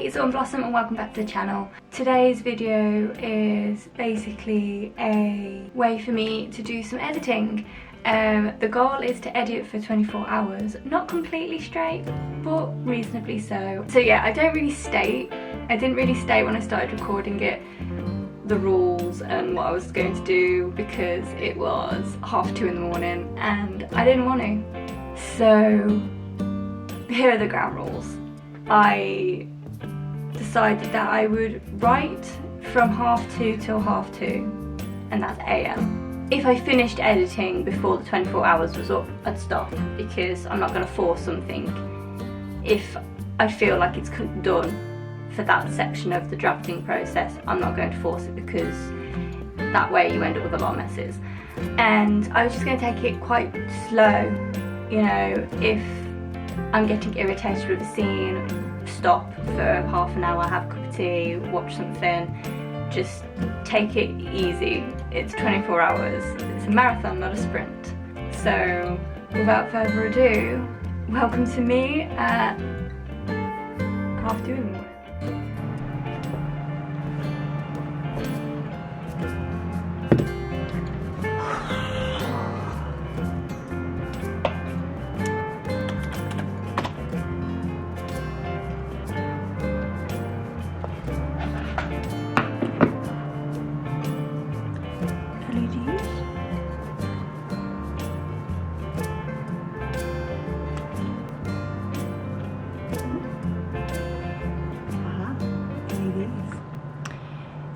Hey, it's Blossom and welcome back to the channel. Today's video is basically a way for me to do some editing. The goal is to edit for 24 hours, not completely straight, but reasonably so. So yeah, I didn't really state when I started recording it the rules and what I was going to do because it was 2:30 in the morning and I didn't want to. So here are the ground rules. I decided that I would write from 2:30 till 2:30, and that's AM. If I finished editing before the 24 hours was up, I'd stop because I'm not going to force something if I feel like it's done for that section of the drafting process. I'm not going to force it because that way you end up with a lot of messes. And I was just going to take it quite slow, you know, if I'm getting irritated with a scene, stop for half an hour, have a cup of tea, watch something, just take it easy. It's 24 hours, it's a marathon, not a sprint. So without further ado, welcome to me at 2:30 in the morning.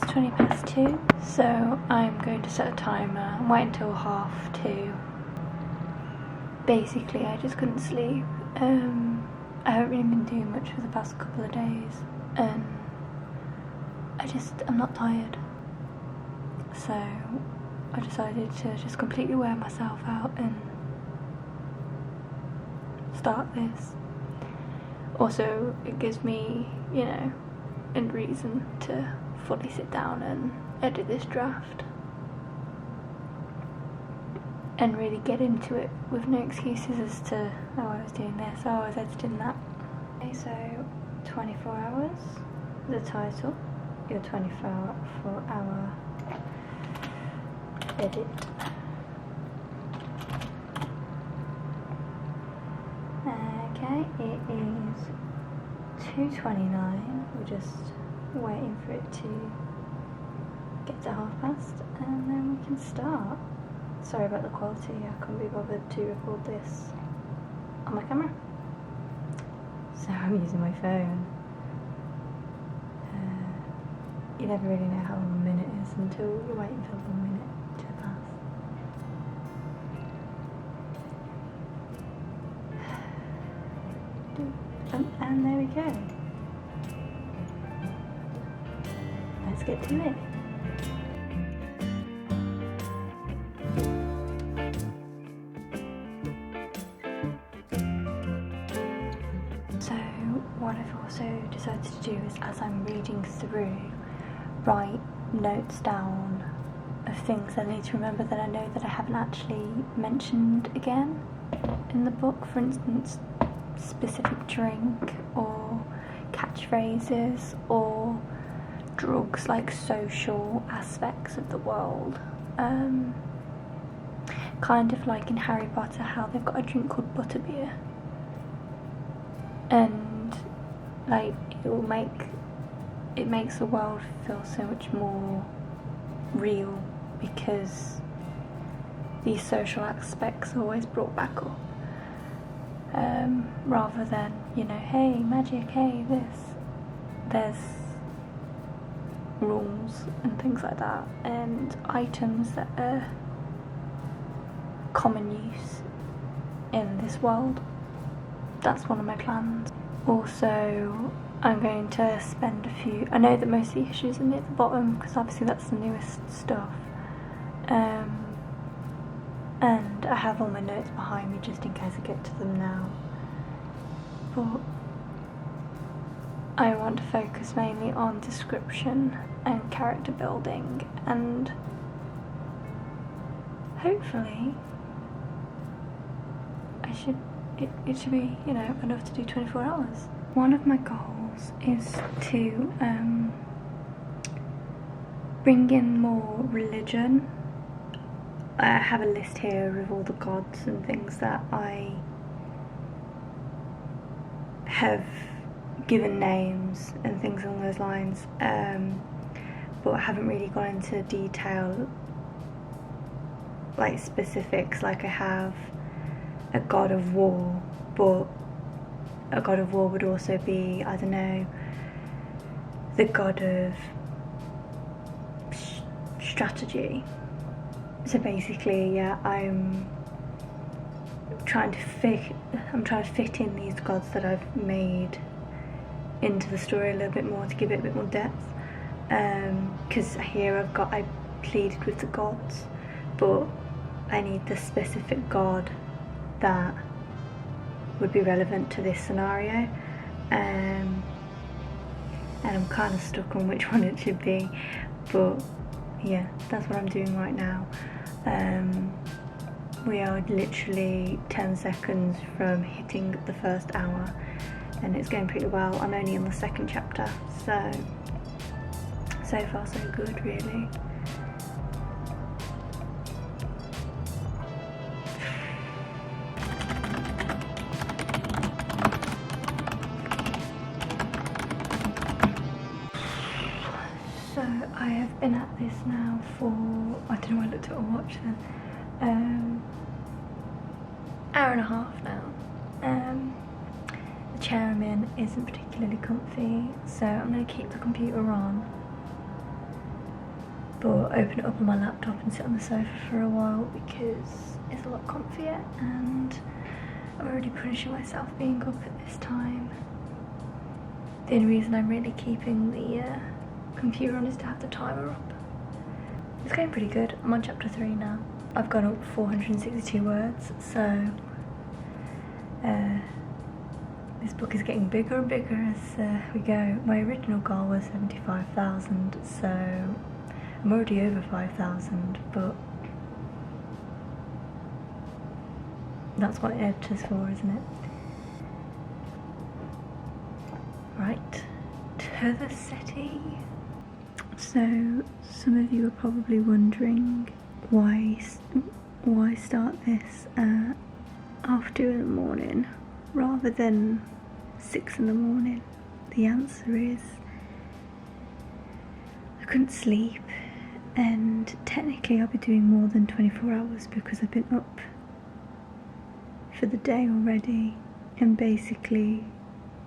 It's 2:20, so I'm going to set a timer and wait until 2:30. Basically, I just couldn't sleep. I haven't really been doing much for the past couple of days, and I'm not tired. So I decided to just completely wear myself out and start this. Also, it gives me, you know, a reason to fully sit down and edit this draft and really get into it with no excuses as to, oh, I was doing this, oh, I was editing that. Okay, so 24 hours, the title, your 24-hour edit. Okay, it is 2:29, we're just waiting for it to get to 2:30 and then we can start. Sorry about the quality, I couldn't be bothered to record this on my camera, so I'm using my phone. You never really know how long a minute is until you're waiting for the minute to pass. And there we go. Let's get to it. So what I've also decided to do is, as I'm reading through, write notes down of things I need to remember that I know that I haven't actually mentioned again in the book. For instance, specific drink or catchphrases or drugs, like social aspects of the world. Kind of like in Harry Potter, how they've got a drink called butterbeer, and like it makes the world feel so much more real because these social aspects are always brought back up, rather than, you know, hey, magic, hey, this. There's rules and things like that, and items that are common use in this world. That's one of my plans. Also, I'm going to spend a few, I know that most of the issues are near the bottom because obviously that's the newest stuff, and I have all my notes behind me just in case I get to them now, but I want to focus mainly on description and character building, and hopefully it should be, you know, enough to do 24 hours. One of my goals else is to bring in more religion. I have a list here of all the gods and things that I have given names and things along those lines, but I haven't really gone into detail, like specifics. Like I have a god of war, but a god of war would also be, I don't know, the god of strategy. So basically, yeah, I'm trying to fit in these gods that I've made into the story a little bit more, to give it a bit more depth. Because here I pleaded with the gods, but I need the specific god that would be relevant to this scenario, and I'm kind of stuck on which one it should be, but yeah, that's what I'm doing right now. We are literally 10 seconds from hitting the first hour, and it's going pretty well. I'm only in the second chapter, so far so good, really. So I have been at this now for, I don't know, I looked at a watch then, hour and a half now. The chair I'm in isn't particularly comfy, so I'm going to keep the computer on, but open it up on my laptop and sit on the sofa for a while because it's a lot comfier, and I'm already punishing myself being up at this time. The only reason I'm really keeping the computer on is to have the timer up. It's going pretty good. I'm on chapter 3 now. I've gone up 462 words, so this book is getting bigger and bigger as we go. My original goal was 75,000, so I'm already over 5,000, but that's what editor's for, isn't it? Right, to the settee. So some of you are probably wondering why start this at 2:30 in the morning rather than 6 in the morning. The answer is I couldn't sleep, and technically I'll be doing more than 24 hours because I've been up for the day already, and basically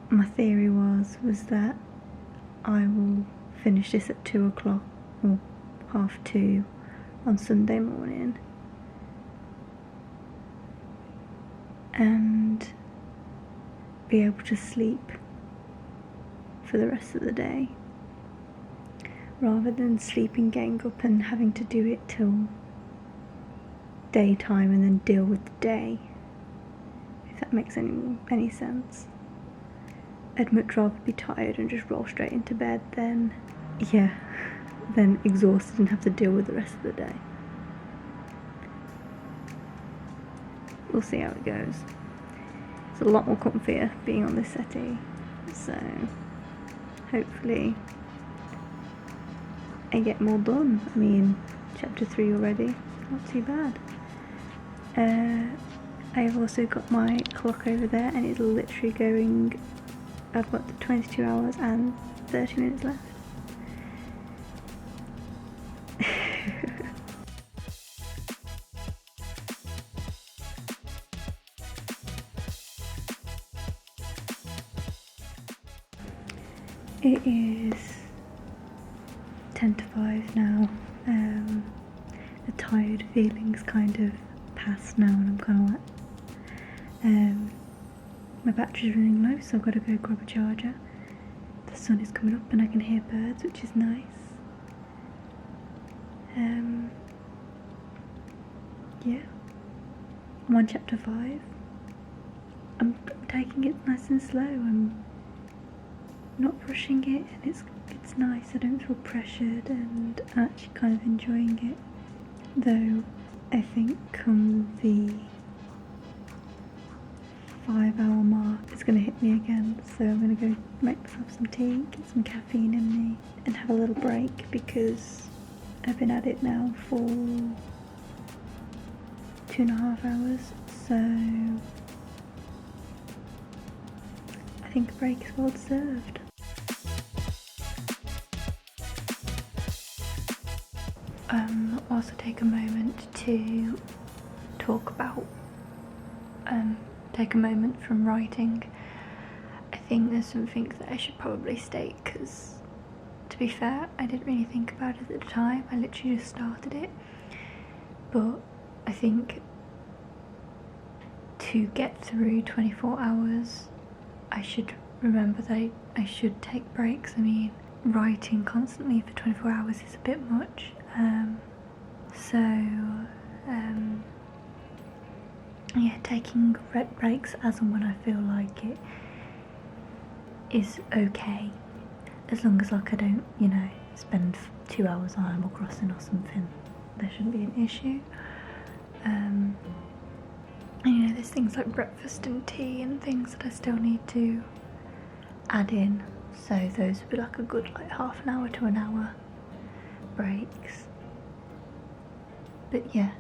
my theory was that I will finish this at 2 o'clock or 2:30 on Sunday morning, and be able to sleep for the rest of the day, rather than sleeping, getting up and having to do it till daytime and then deal with the day, if that makes any sense. I'd much rather be tired and just roll straight into bed than exhausted and have to deal with the rest of the day. We'll see how it goes. It's a lot more comfier being on this settee, so hopefully I get more done. I mean, chapter 3 already, not too bad. I have also got my clock over there, and it's literally going, I've got 22 hours and 30 minutes left. It is 10 to 5 now. The tired feeling's kind of past now, and I'm kind of like, my battery's running low, so I've got to go grab a charger. The sun is coming up and I can hear birds, which is nice. Yeah, I'm on chapter 5. I'm taking it nice and slow. I'm not rushing it, and it's nice. I don't feel pressured, and I'm actually kind of enjoying it. Though I think come the 5-hour mark, it's gonna hit me again. So I'm gonna go make myself some tea, get some caffeine in me, and have a little break because I've been at it now for 2.5 hours. So I think a break is well deserved. Also take a moment to talk about, take a moment from writing. I think there's some things that I should probably state because, to be fair, I didn't really think about it at the time. I literally just started it. But I think to get through 24 hours, I should remember that I should take breaks. I mean, writing constantly for 24 hours is a bit much. Yeah, taking breaks as and when I feel like it is okay. As long as like I don't, you know, spend 2 hours on Animal Crossing or something, there shouldn't be an issue. And you know, there's things like breakfast and tea and things that I still need to add in. So those would be like a good like half an hour to an hour breaks. But yeah,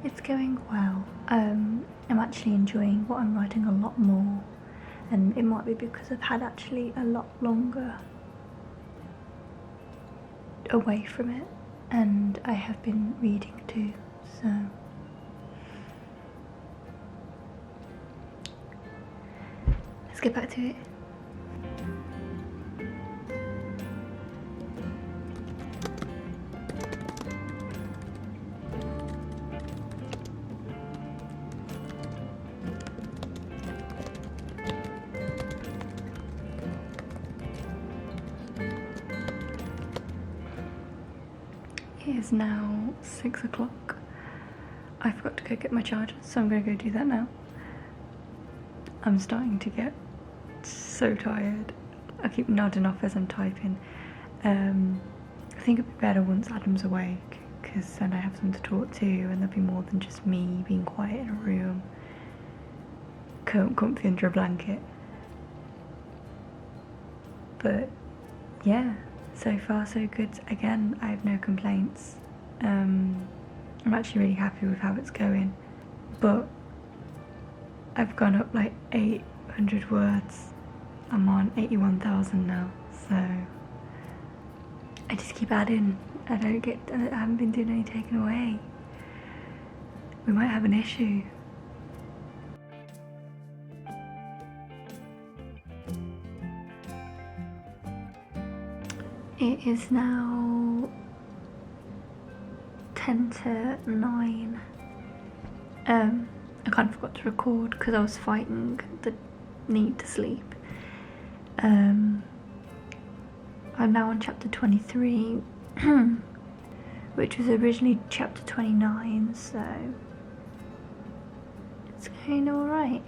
it's going well. I'm actually enjoying what I'm writing a lot more, and it might be because I've had actually a lot longer away from it, and I have been reading too, so let's get back to it. It is now 6 o'clock. I forgot to go get my charger, so I'm gonna go do that now. I'm starting to get so tired. I keep nodding off as I'm typing. I think it'd be better once Adam's awake, because then I have someone to talk to and there'll be more than just me being quiet in a room, comfy under a blanket. But yeah, so far so good. Again, I have no complaints. I'm actually really happy with how it's going, but I've gone up like 800 words. I'm on 81,000 now, so I just keep adding. I haven't been doing any taken away. We might have an issue. It is now 10 to 9. I kind of forgot to record because I was fighting the need to sleep. I'm now on chapter 23, which was originally chapter 29, so it's going alright.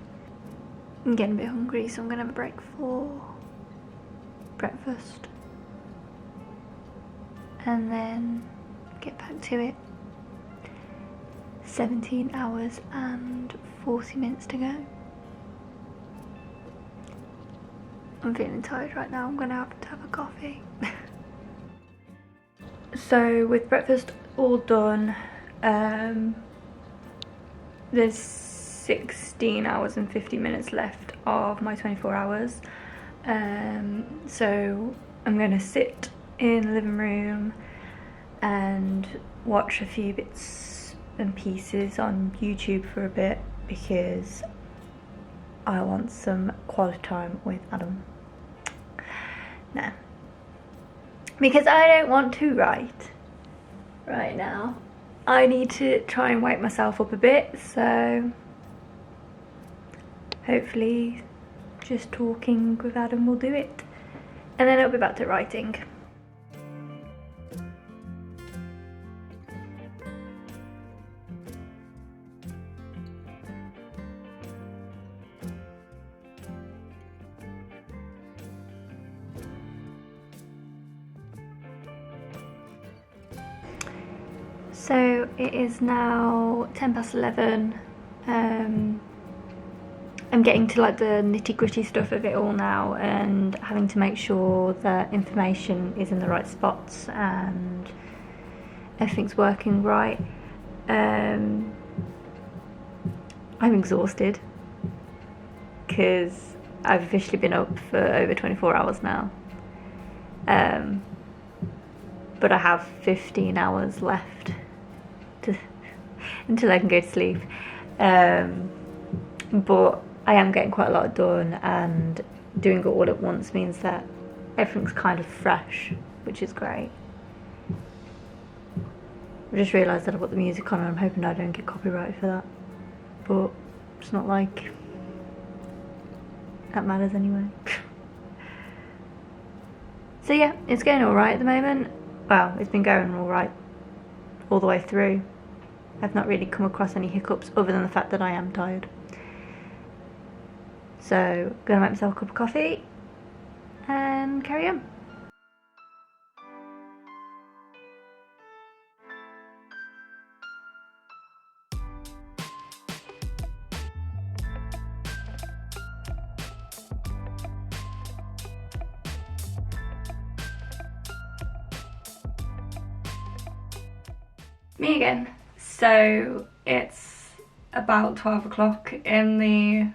I'm getting a bit hungry, so I'm gonna have a break for breakfast and then get back to it. 17 hours and 40 minutes to go. I'm feeling tired right now. I'm gonna have to have a coffee. So with breakfast all done, there's 16 hours and 50 minutes left of my 24 hours. So I'm gonna sit in the living room and watch a few bits and pieces on YouTube for a bit because I want some quality time with Adam. No, because I don't want to write right now. I need to try and wake myself up a bit, so hopefully just talking with Adam will do it, and then I'll be back to writing. So it is now 10 past 11. I'm getting to like the nitty gritty stuff of it all now, and having to make sure that information is in the right spots and everything's working right. I'm exhausted because I've officially been up for over 24 hours now. But I have 15 hours left until I can go to sleep. But I am getting quite a lot done, and doing it all at once means that everything's kind of fresh, which is great. I just realised that I've got the music on and I'm hoping I don't get copyrighted for that. But it's not like that matters anyway. So yeah, it's going alright at the moment. Well, it's been going alright all the way through. I've not really come across any hiccups other than the fact that I am tired. So, gonna make myself a cup of coffee and carry on. Me again. So it's about 12 o'clock in the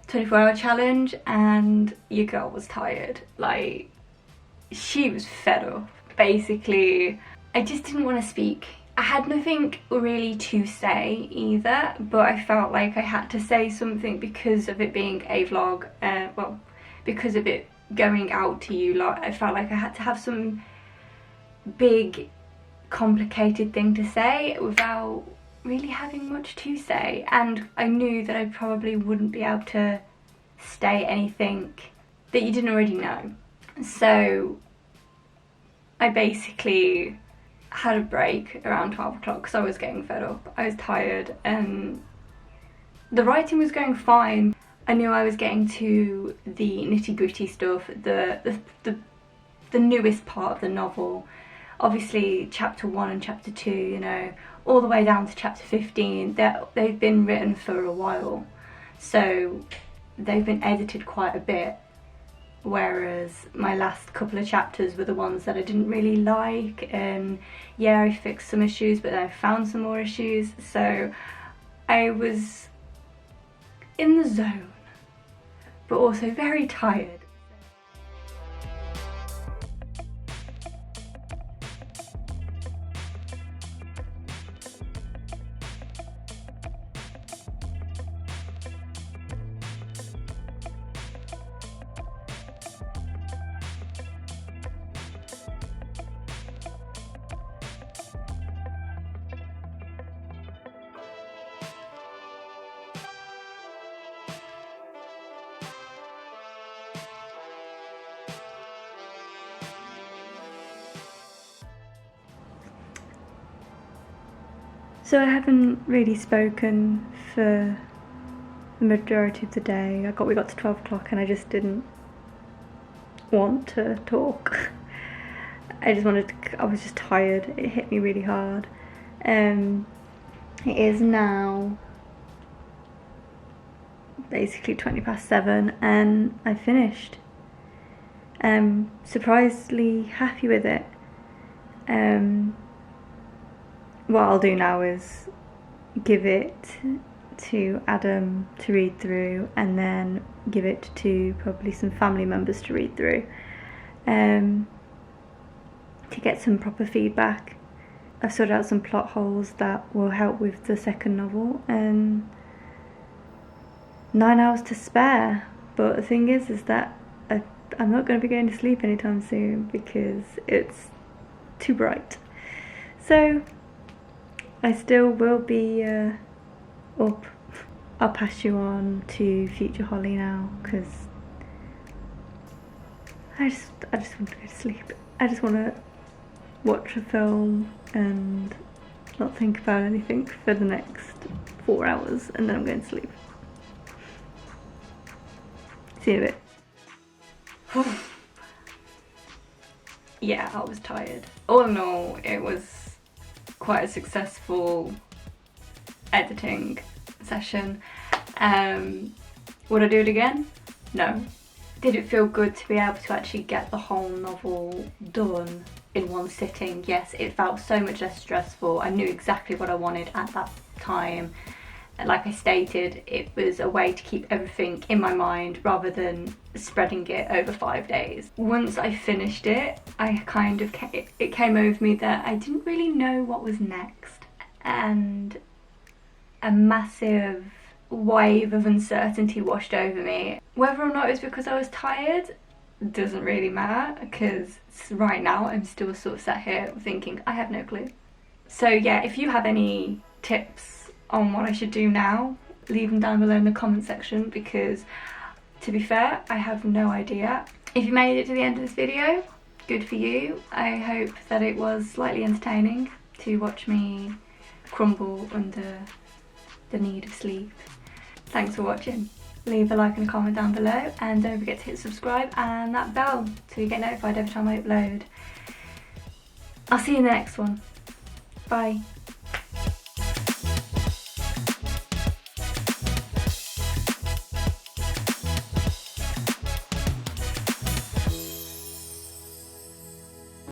24-hour challenge, and your girl was tired. Like, she was fed up. Basically, I just didn't want to speak. I had nothing really to say either, but I felt like I had to say something because of it being a vlog, well, because of it going out to you lot. I felt like I had to have some big complicated thing to say without really having much to say, and I knew that I probably wouldn't be able to state anything that you didn't already know. So I basically had a break around 12 o'clock because I was getting fed up. I was tired and the writing was going fine. I knew I was getting to the nitty-gritty stuff, the newest part of the novel. Obviously chapter 1 and chapter 2, you know, all the way down to chapter 15, they've been written for a while, so they've been edited quite a bit, whereas my last couple of chapters were the ones that I didn't really like, and yeah, I fixed some issues but then I found some more issues, so I was in the zone but also very tired. So I haven't really spoken for the majority of the day. We got to 12 o'clock and I just didn't want to talk. I was just tired. It hit me really hard. It is now basically 7:20 and I finished. Surprisingly happy with it. What I'll do now is give it to Adam to read through and then give it to probably some family members to read through, to get some proper feedback. I've sorted out some plot holes that will help with the second novel, and 9 hours to spare, but the thing is that I'm not going to be going to sleep anytime soon because it's too bright. So I still will be up. I'll pass you on to future Holly now because I just want to go to sleep. I just want to watch a film and not think about anything for the next 4 hours, and then I'm going to sleep. See you in a bit. Yeah, I was tired. All in all, it was quite a successful editing session. Would I do it again? No. Did it feel good to be able to actually get the whole novel done in one sitting? Yes, it felt so much less stressful. I knew exactly what I wanted at that time. Like I stated, it was a way to keep everything in my mind rather than spreading it over 5 days. Once I finished it, it came over me that I didn't really know what was next, and a massive wave of uncertainty washed over me. Whether or not it was because I was tired doesn't really matter, because right now I'm still sort of sat here thinking I have no clue. So yeah, if you have any tips on what I should do now, leave them down below in the comment section, because to be fair, I have no idea. If you made it to the end of this video, good for you. I hope that it was slightly entertaining to watch me crumble under the need of sleep. Thanks for watching. Leave a like and a comment down below, and don't forget to hit subscribe and that bell so you get notified every time I upload. I'll see you in the next one. Bye.